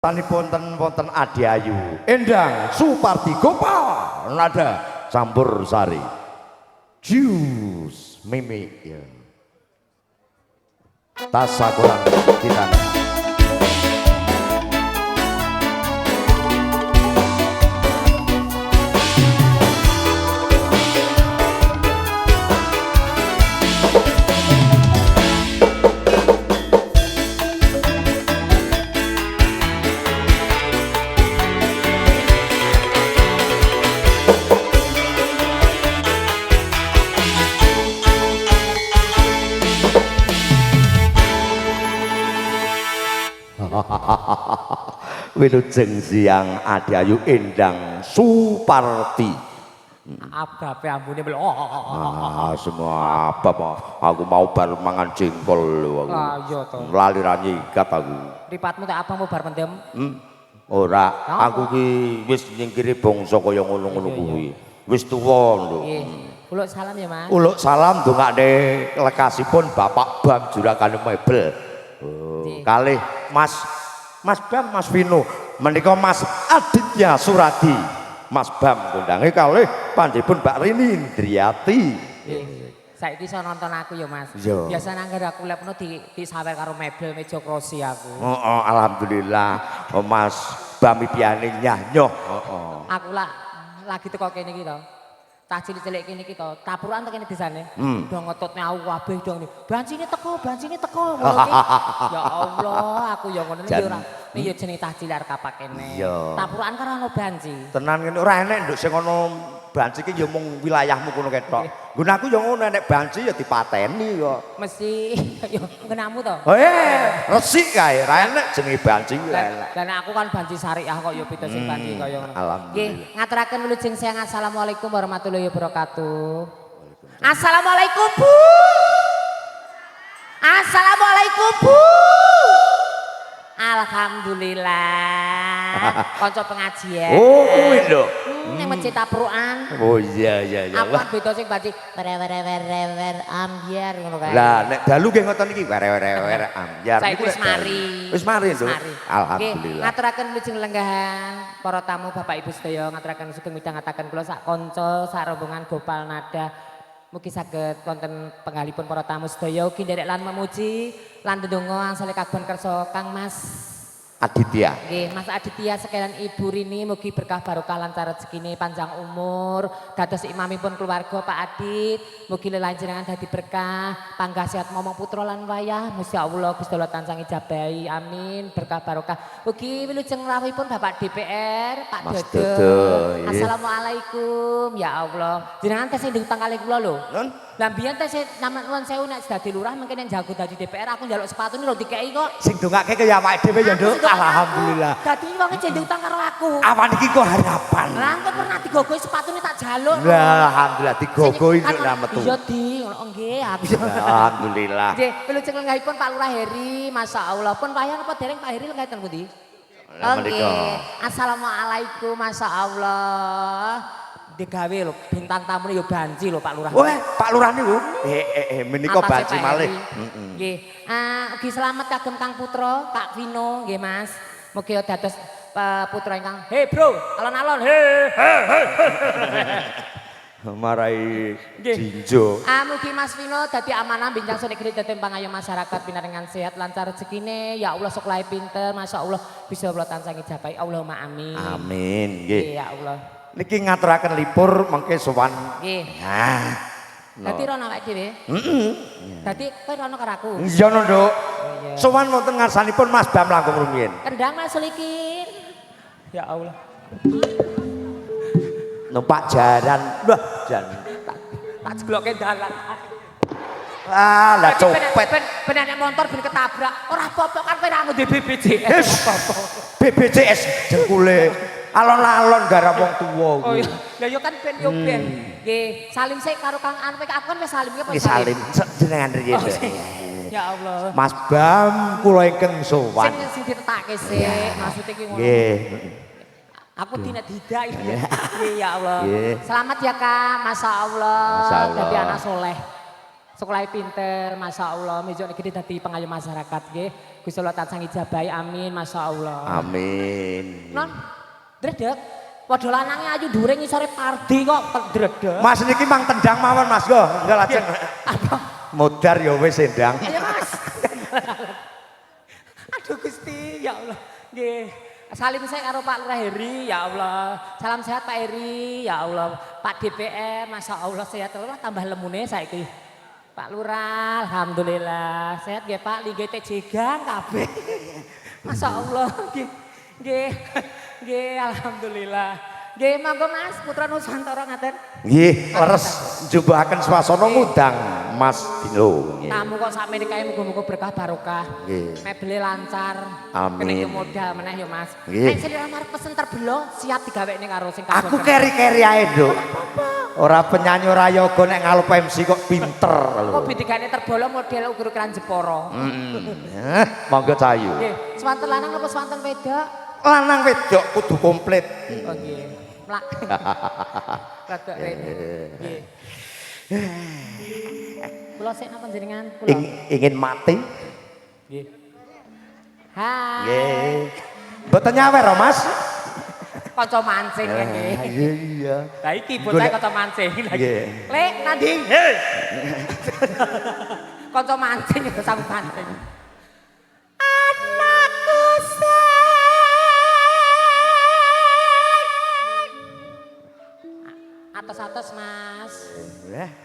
Tanipun wonten Adi Ayu, Endang Suparti Gopal, nada campur sari, Jus Mimik ya. Tasa kurang kita. Wilujeng siang Adi Ayu Endang Suparti. Apa ambune bel. Semua apa aku mau bar mangan jengkol lho aku. Iya to. Lali ra nyikat aku. Ripatmu tak apa mau bar pendem? Ora, aku ki wis nyingkiri bangsa kaya ngono-ngono kuwi. Wis tuwa lho. Nggih. Uluk salam ya, Mas. Uluk salam ndongakne lekasipun Bapak Bam Juragan Mebel. Kalih Mas Bam, Mas Vino, menika Mas Aditya Suradi, Mas Bam kondange kalih panjenengan Mbak Rini Indriati. Saiki iso nonton aku ya, Mas. Iya. Biasa nangger aku lepno disawer karo mebel meja krosi aku. Oh, alhamdulillah. Oh, Mas Bam piane nyahnyoh. Aku lagi teko kene iki to. Tah cilik-cilik kene iki to. Tapuran to kene desane. Do ngototne aku kabeh dong. Bancine teko. Ya Allah, aku ya ngono iki ora. Iki ya jeneng tah cilik arek kapak kene. Tapuran karo ono banci. Tenan ngene ora enek nduk sing ana banci ki ya mung wilayahmu kono ketok. Nggon aku ya ngono enek banci ya dipateni kok. Mesti ya ngenamu to. Resik kae, ra enek jenenge banci elek. Lah aku kan banci syariah kok ya beda sing banci kaya ngono. Alhamdulillah. Nggih, ngaturaken wilujeng siang assalamualaikum warahmatullahi wabarakatuh. Assalamualaikum, Bu. Assalamualaikum, Bu. Alhamdulillah. Kanca pengajian. Oh, kuwi lho. Ning masjid Taprukan. Oh iya. Aku kan beda sing banci wer ambiar ngono kae. Lah nek dalu nggih ngoten iki wer ambyar. Saiki wis mari. Wis mari lho. Alhamdulillah. Ngaturaken wilujeng lenggahan para tamu Bapak Ibu sedaya ngaturaken sugeng midhangetaken kula sak kanca sak rombongan Gopal Nada. Mugi saged wonten penggalipun para tamu sedaya ugi nderek lan memuji lan ndedonga angsale kagungan kersa Kang Mas Aditya. Nggih, Mas Aditya sekalian Ibu Rini mugi berkah barokah lancar rezekine panjang umur, dados imamipun keluarga Pak Adit, mugi lelanjenengan dadi berkah, panggah sehat momong putra lan wayah, masyaallah Gusti Allah tansah ijabahi. Amin. Berkah barokah. Mugi wilujeng rawuhipun Bapak DPR, Pak Mas Dodo. Dodo, iya. Assalamualaikum. Ya Allah. Jenengan tesih ndang kalih kula lho. Nun? Lah mbiyen tesih namen nuwun sewu nek dadi lurah mungkin yang jago dadi DPR aku njaluk sepatune lho dikeki kok. Sing dongake kaya awake dhewe ya, Nduk. Alhamdulillah. Dadi wong jendeng utang karo aku. Awan iki kok harapan. Lah engko pernah digogohi sepatune tak jaluk. Lah alhamdulillah digogohi nduk ra metu. Iya di, ngono nggih aku. Alhamdulillah. Nggih, wilujeng lenggahipun Pak Lurah Heri, masyaallah. Pun wayah apa dereng Pak Heri lenggah ten pundi? Oke. Assalamualaikum, masyaallah. Digawe lho bintang tamune ya banci lho Pak Lurah. Weh, Pak Lurah niku. Menika banci malih. Nggih. Ugi selamat kagem Kang Putra, Kak Vino nggih Mas. Mugi dados putra ingkang bro, alon-alon Marai jinjo. Mugi Mas Vino dadi amanah bincang sone kredit dhateng pangayo masyarakat pinaringan sehat lancar rezekine ya Allah sok lae pinter masyaallah bisa Allah tansah ngijabahi Allahumma amin. Amin nggih. Ya Allah. Niki ngaturaken lipur mengke sowan. Nggih. Nah. Dadi rono awake dhewe. Dadi kowe rono karo aku. Iya no, Nduk. Sowan wonten ngarsanipun Mas Bam langkung rumiyin. Kendang Mas Likin. Ya Allah. Numpak jaran. Wah, jan. Tak jeglokke dalan. Lah copet. Ben nek motor ben ketabrak. Ora apa-apa kan kowe ra nggo BPJS. BPJS jengkule. Alon-alon gara wong tuwa Oh iya. Lah yo kan ben yo ben. Nggih, salim sik karo Kang An. Kowe kan wis salim ki apa salim jenengan riyen. Ya Allah. Mas Bam kula ingkang sowan. Sing ditetake sik, maksud iki ngono. Nggih. Aku tidak ya. Nggih ya Allah. Selamat ya Kak, masyaallah. Jadi anak soleh. sekolah pinter, masya Allah. Mejok niki dadi pengayom masyarakat nggih. Gusti Allah tansah ngijabahi, amin, masya Allah. Amin. Non, dredeg. Padha lanange ayu dhuwure ngisore pardi kok dredeg. Mas niki mang tendang mawon Mas go. Enggak lajeng. Apa? Modar ya wis endang. Ayo Mas. Aduh Gusti, ya Allah. Nggih. Salim saya karo Pak Lurah Heri, ya Allah. Salam sehat Pak Heri, ya Allah. Pak DPR, masya Allah sehat Allah tambah lemune saiki. Pak Lurah, alhamdulillah sehat nggih Pak. Linggih tejegan kabeh. Masya Allah, nggih. Nggih. Nggih, alhamdulillah. Nggih, monggo Mas Putra Nusantara ngaten. Nggih, leres njubahaken swasana ngundang Mas Dino. Tamu kok sakmene kae muga-muga berkah barokah. Nggih. Mebele lancar. Amin. Kene modal meneh ya Mas. Nggih. Nek selera marep pesen terbelo siap digawekne karo sing kabeh. Aku keri-keri ae, Nduk. Ora penyanyi ora yoga nek ngalup MC kok pinter lho. Kok bidigane terbolo model ukur-ukuran Jepara. Monggo cayu. Nggih, swanten lanang apa swanten wedok? Lanang wedok kudu komplit. Oh nggih. Plak. Rada rene. Nggih. Kula sik napa jenengan? Kula. Ingin mati? Nggih. Hai. Nggih. Mboten nyawer, Mas. Kanca mancing nggih. Iya. Lah iki bocah kanca mancing lagi. Nggih. Lek Nadi. Hei. Kanca mancing ya sang mancing. Anakku atas-atas Mas.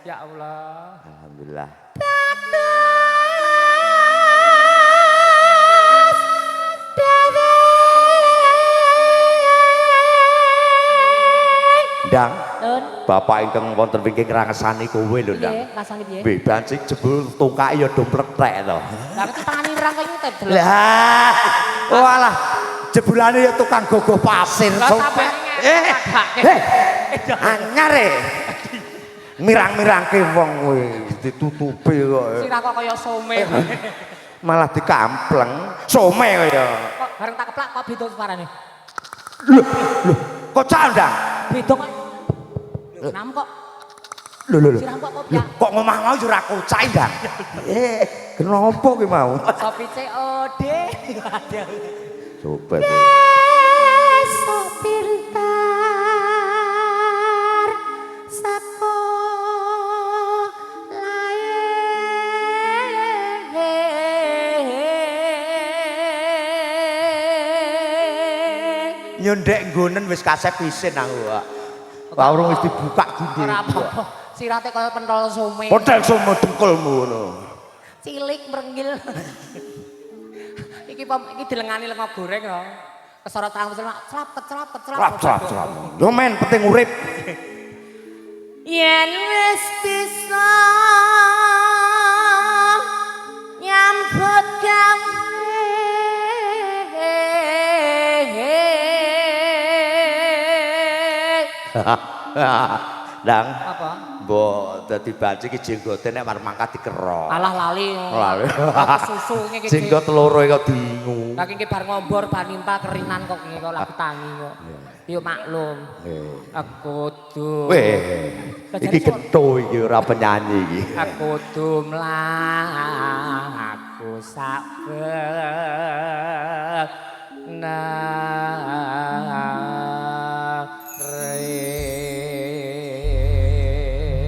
Ya Allah. Alhamdulillah. Ndang, bapak ingkang wonten wingking ngrasani kowe lho, Ndang. Nggih, rasane piye? Mbih bancik jebul tungkake ya do mlethek to. Lah iki tangane irang kok nyutet delok. Lah, walah jebulane ya tukang gogoh pasir. Lah sampe Anyar e. Mirang-mirangke wong kowe ditutupi kok. Sirah kok kaya some. Malah dikampleng, some kaya. Kok bareng tak keplak kok beda suarane. Loh, kok candang? Beda kok. Nam kok. Lho. Sirah kok piye? Kok ngomah mau yo ora kocak, Ndang. Kenapa ki mau? Sopi COD. Coba. Sopir tar sako Nyondek nggonen wis kasep isin aku, Pak. Warung wis dibuka gede. ora apa-apa. Sirate kaya pentol some. Hotel somo dengkulmu ngono. Cilik mrenggil. Iki dilengani lenga goreng lho. Kesorot tangan celap. Yo men penting urip. Yen wis bisa nyambut gawe Ndang. apa? Mbok dadi banci iki jenggote nek marep mangkat dikerok. Alah lali. Lali. Susu ngene iki. Jenggot loro kok bingung. Lah iki bar ngombor bar nimpa kerinan kok ngene kok lagi tangi kok. Yo maklum. Aku tuh. Weh. Iki getho iki ora penyanyi iki. Aku tuh aku sabar.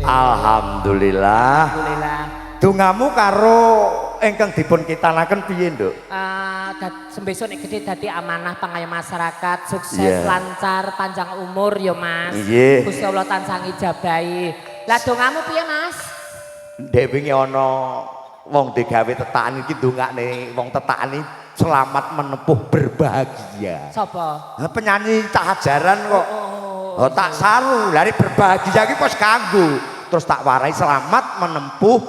Alhamdulillah. Alhamdulillah. Dongamu karo ingkang dipun kitanaken piye, Nduk? Sembesuk nek gede dadi amanah pangayom masyarakat, sukses, Yeah. lancar, panjang umur ya Mas. Nggih. Gusti Allah tansah ngijabahi. Lah dongamu piye Mas? Ndek wingi ana wong digawe tetakan iki ndongakne wong tetakan iki selamat menempuh berbahagia. Sapa? Penyanyi tak ajaran kok. Oh, tak saru, lari berbahagia iki pas kanggo. Terus tak warai selamat menempuh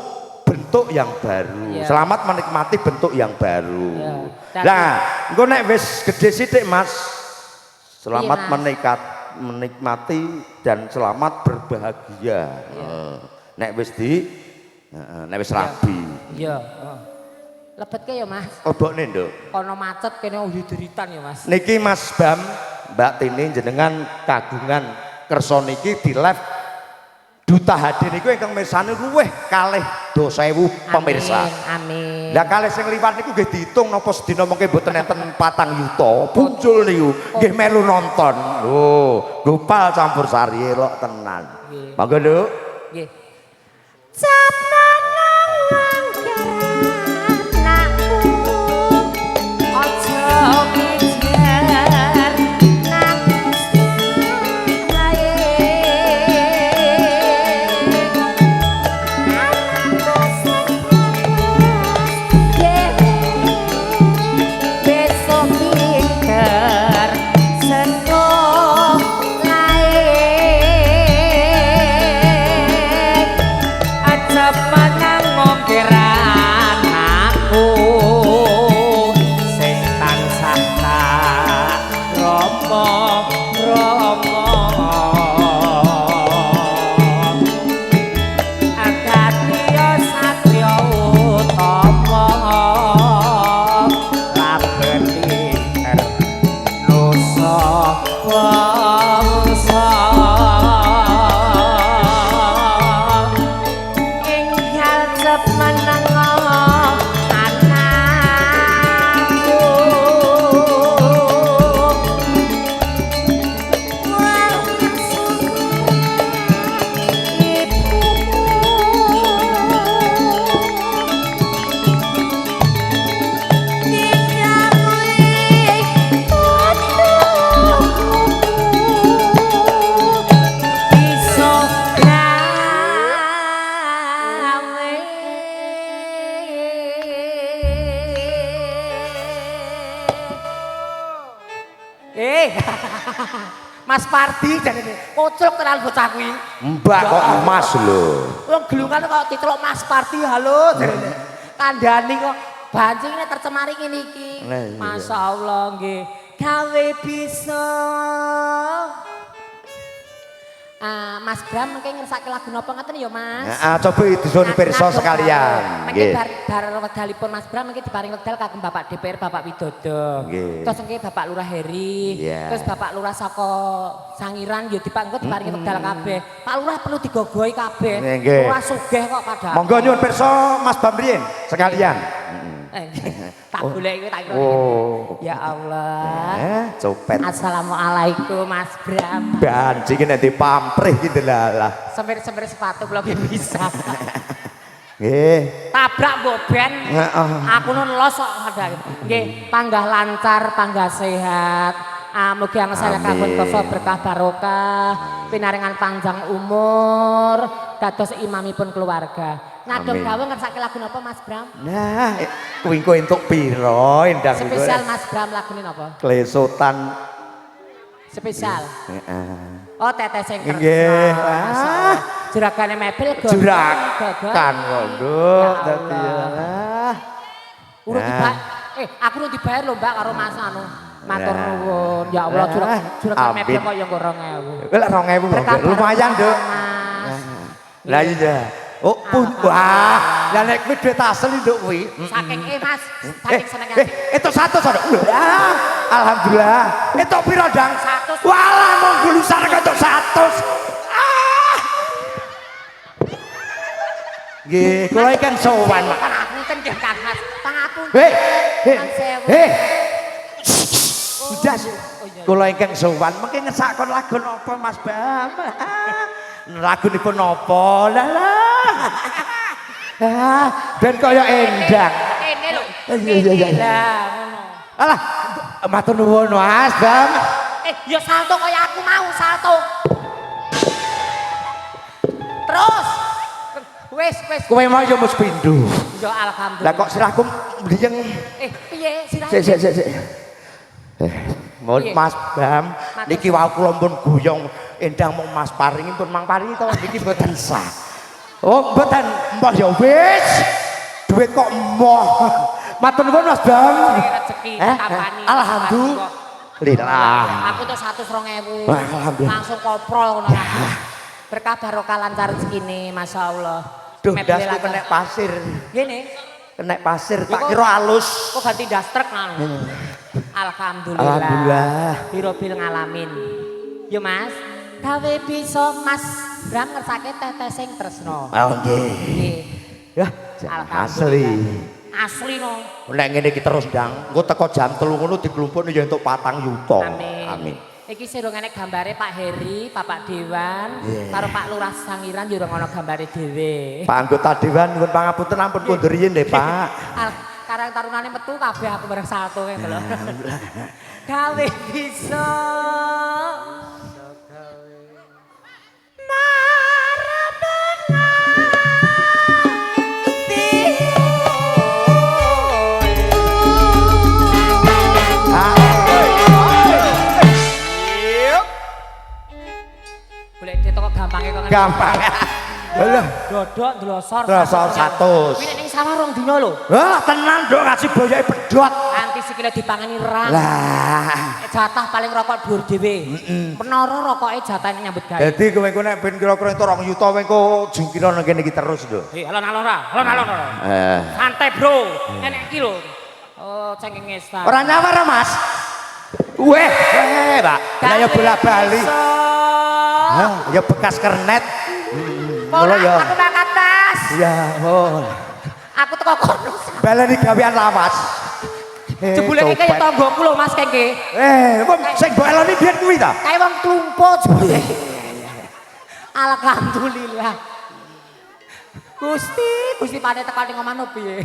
bentuk yang baru. Iya. Selamat menikmati bentuk yang baru. Iya. Lah, engko nek wis gede sithik Mas. Selamat Iya, Mas. menikmati dan selamat berbahagia. Nek wis nek wis rabi. Iya, lebetke ya Mas. Lebokne, Nduk. Kono macet kene deritan ya Mas. Niki Mas Bam, Mbak Tini jenengan kagungan kersa niki di live Duta Hadir niku ingkang mirsani luweh kalih 10.000 pemirsa. Amin. Lah kalih sing liwat niku nggih diitung napa sedina mengke mboten enten 4 yuta. Muncul niku nggih melu nonton. Oh, Gopal campur sari elok tenan. Monggo, Nduk. Nggih. Mas Pardi jane kocok tenan bocah kuwi. Mbak kok Mas lho. Wong gelungan kok ditelok Mas Pardi halo jane. Kandhani kok bancingnya tercemari ngene iki. Masyaallah nggih. Gawe bisa. Mas Bram mengke ngersake lagu napa ngoten ya Mas? Heeh, coba disuwun pirsa sekalian. Mengke bar wekdalipun Mas Bram mengke diparing wekdal kagem Bapak DPR Bapak Widodo. Terus mengke Bapak Lurah Heri, terus Bapak Lurah saka Sangiran ya dipangkut diparingi wekdal kabeh. Pak Lurah perlu digogohi kabeh. Lurah sugih kok padahal. Monggo nyuwun pirsa Mas Bam riyen sekalian. Tak golek iki tak kira. Ya Allah. Copet. Assalamualaikum Mas Bram. Banjing nek dipamprih ki delalah. Semir-semir sepatu kula bisa. Nggih. Tabrak mbok ben. Aku nun los kok ada. Nggih, panggah lancar, panggah sehat. Mugi angsal kawon basa berkah barokah, pinaringan panjang umur, dados imamipun keluarga. Ngadong gawe ngersake lagu napa Mas Bram? Nah, kuwi engko entuk pira endang iku. Spesial Mas Bram lagune napa? Klesotan. Spesial. Heeh. Oh, tetes sing keren. Nggih. Juragane mebel go. Juragan kok, Nduk. Dadi ya. Urut dibayar. Aku urut dibayar lho Mbak karo Mas anu. Matur nuwun. Ya Allah, juragan mebel kok ya nggo 2000. Lek 2000 lumayan, Nduk. Lah iya. Oh, wah, lah nek kuwi duit asli nduk kuwi. Saking Mas, saking seneng ati. Itu 100 sono. Alhamdulillah. Itu piro, Dang? 100. Walah, mong gulusar kok itu 100. Nggih, kula iki kan sowan. Pangapunten nggih Kang Mas. Pangapunten. Heh. Udah. Kula ingkang sowan, mengke ngesakon lagu napa Mas Bam? Lagunipun napa? Lah. Ben kaya endang. Kene lho. Iya. Ngono. Alah, matur nuwun Mas Bam. Ya salto kaya aku mau salto. Terus. Wis. Kowe mau yo mesti pindho. Ya alhamdulillah. Lah kok sirahku mliyeng. Piye sirah? Sik. Mohon Mas Bam, niki wau kula pun guyong endang mung Mas paringi pun Mang paringi to niki mboten sah. Oh, mboten. Mbah ya wis. Duit kok emoh. Matur nuwun Mas Bam. Rezeki tapani. Alhamdulillah. Aku tuh 100.000. Alhamdulillah. Langsung koprol ngono. Berkah barokah lancar rezekine, masyaallah. Duh, dasku kena pasir. Ngene. Kena pasir, tak kira halus. Kok ganti dastrek nang. Alhamdulillah. Birobil ngalamin. Yo Mas, gawe bisa Mas Bram ngersake tetes sing tresno. Oh nggih. Ya, asli. Asli no. Nek ngene iki terus ndang, engko teko jam 3 ngono diklumpukne ya entuk 4 yuta. Amin. Iki sing ngene gambare Pak Heri, Bapak Dewan, karo Pak Lurah Sangiran yo ngono gambare dhewe. Pak anggota Dewan nyuwun pangapunten ampun kondur riyin nggih, Pak. Karang tarunane metu kabeh aku bareng salto ngene lho. Gawe bisa. Gampang. Lho, dodok ndlosor. Ndlosor 100. Kuwi ning sawah rong dina lho. Lah tenan nduk ngasih boyoke pedhot. Nanti sikile dipangani rang. Lah, jatah paling rokok dhuwur dhewe. Penara rokoke jatah nyambut gawe. Dadi kowe engko nek ben kira-kira entuk 2 yuta kowe engko jungkira nang kene iki terus lho. Alon-alon ora. Santai, Bro. Enek iki lho. Oh, cengking ngesta. Ora nyawar, Mas. Weh, Pak. Lah ya bola-bali. Hah, ya bekas kernet. Mula ya. Aku nang atas. Iya, oh. Aku teko kono. Baleni gawean lawas. Jebule iki kaya tanggoku lho Mas kengke. Wong sing mbok eloni biyen kuwi ta? Kaya wong klumpo jebule. Alhamdulillah. Gusti pane teko ning omahno piye?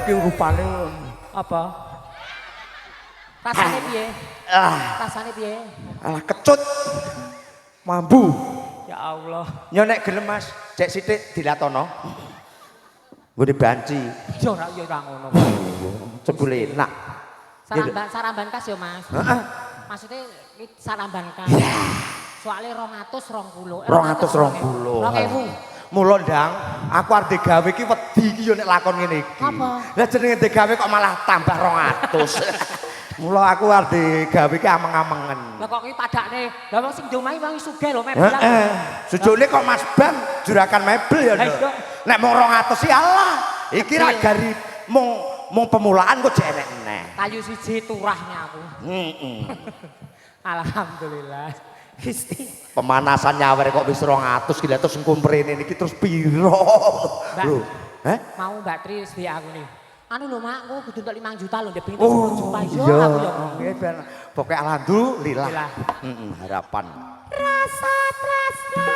Rupane apa? Rasane piye? Rasane piye? Alah kecut. Mambu. Ya Allah. Yo nek gelem Mas, cek sithik dilatono. Nggo dibanci. Yo ora ngono. Cebule enak. Saramban kas yo Mas. Heeh. Maksudnya saramban kas. Soale 220. 220. Mula ndang, aku arep digawe iki wedi iki yo nek lakon ngene iki. Apa? Lah jenenge digawe kok malah tambah 200. Mula aku arep digawe iki ameng-amengen. Lah kok iki padakne, lah wong sing diomahi wong sugih lho mebel. Heeh. Sejone kok Mas Bam juragan mebel ya. Nek mung 200 sih Allah. Iki ra gari mung pemulaan kok jek enek neh. Kayu siji turahnya aku. Heeh. Alhamdulillah. Gusti. Pemanasan nyawer kok wis 200 ki lha terus engko mrene niki terus piro? Lho, mau Mbak Tri wis aku nih. Anu lho Mak, aku kudu entuk 5 juta lho, ndek pengen 10 juta yo aku yo. Nggih ben pokoke alhamdulillah. Harapan. Rasa tresna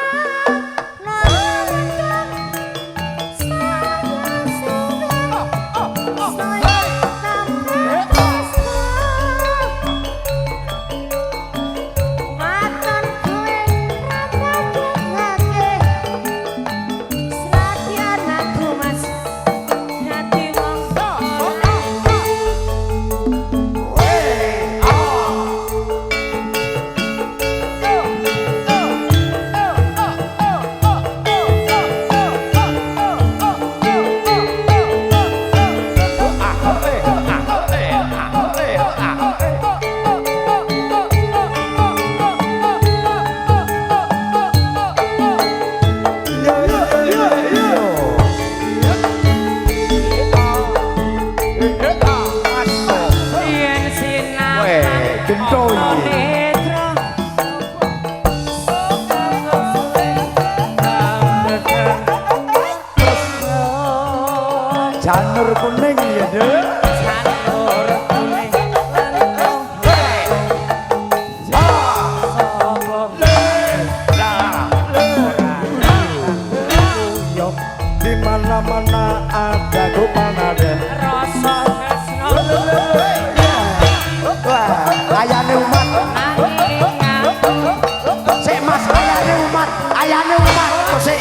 ayane umat kusik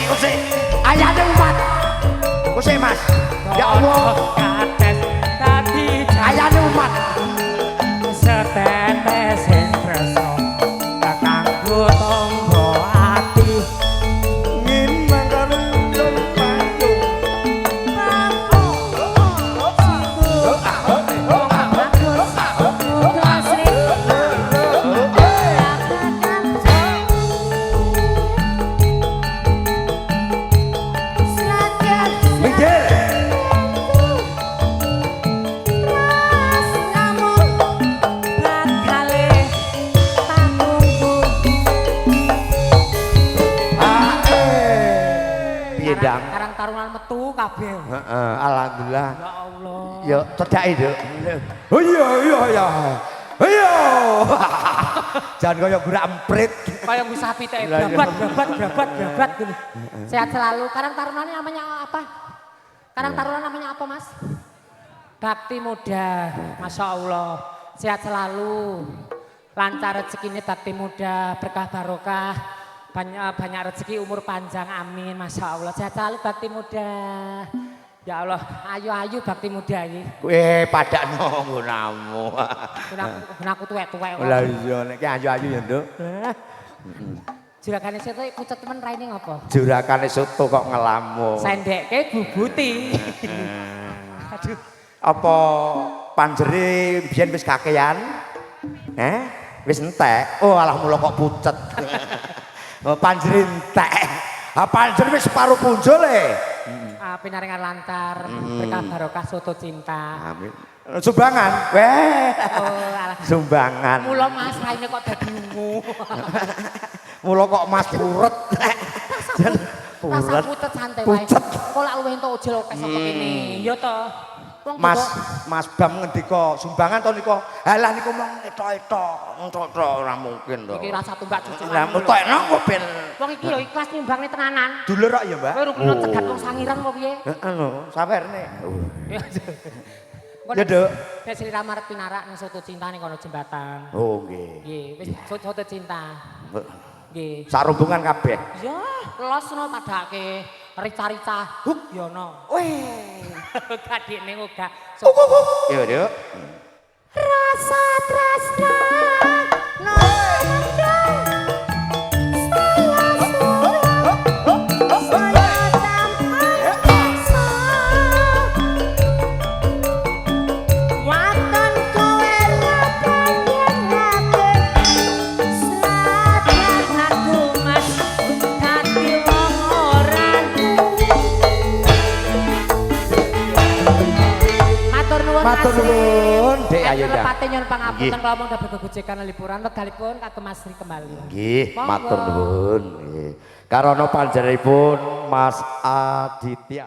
ayane umat kusik Mas ya Allah kates dadi ayane umat setetes sing tresno kanggo tangga ati ngin mangkon pandu Karang tarunan metu kabeh. heeh alhamdulillah Ya Allah. ya cedake Nduk oh iya jangan kaya burak emprit Kayak wis sapi teh Lah, iya. brabat gitu. Sehat selalu. Karang tarunannya namanya apa? Karang tarunan namanya apa, Mas? Bakti Muda. Masya Allah. Sehat selalu. Lancar rezekine bakti muda, berkah barokah. Banyak rezeki, umur panjang, amin. Masya Allah. Sehat selalu bakti muda. Ya Allah, ayu bakti muda iki. kowe padakno nggunamu Aku tuwek-tuwek kok. lah iya nek ayu-ayu ya Nduk Jurakane seto pucet temen raine ngopo? jurakane soto kok ngelamun Sendekke bubuti. Aduh. apa panjere biyen wis kakean wis entek oh alah mula kok pucet panjere entek panjere wis separo punjule Pinaringan lancar, berkah barokah soto cinta. amin sumbangan weh Oh, alah. sumbangan Mula Mas raine kok dadi ungu. mula kok Mas puret Rasa pucet santai wae. Pucet. Kok lak luwih entuk ojol oke saka kene. Ya to. Wong Mas Bam ngendika sumbangan to nika halah niku mong etok-etok ora mungkin to iki rasa tumbak cucu. lah entekno kok ben Wong iki lho ikhlas nyumbangne tenanan. dulur kok ya Mbak Kowe rupine cegat wong sangiran apa piye? heeh lho saperne Kok ya Duk nek Sri Rama arep pinarak ning soto cinta ning kono jembatan. oh nggih Nggih, wis soto cinta. Nggih. sarombongan kabeh Ya, losno padake rica-rica huk ya ono. weh Kadine uga. yo Duk Rasa tresna nanda saya surat saya tampaksa waton kowe ngapain Sadar aku Mas dadi wong ora matur nuwun Dek ayo dah Lepate nyuwun pangapunten Nggih. kalau mong dapet gegojekan liburan wekdalipun kagem Mas Sri kembali. nggih Monggo. matur nuwun nggih karana panjenenganipun Mas Aditya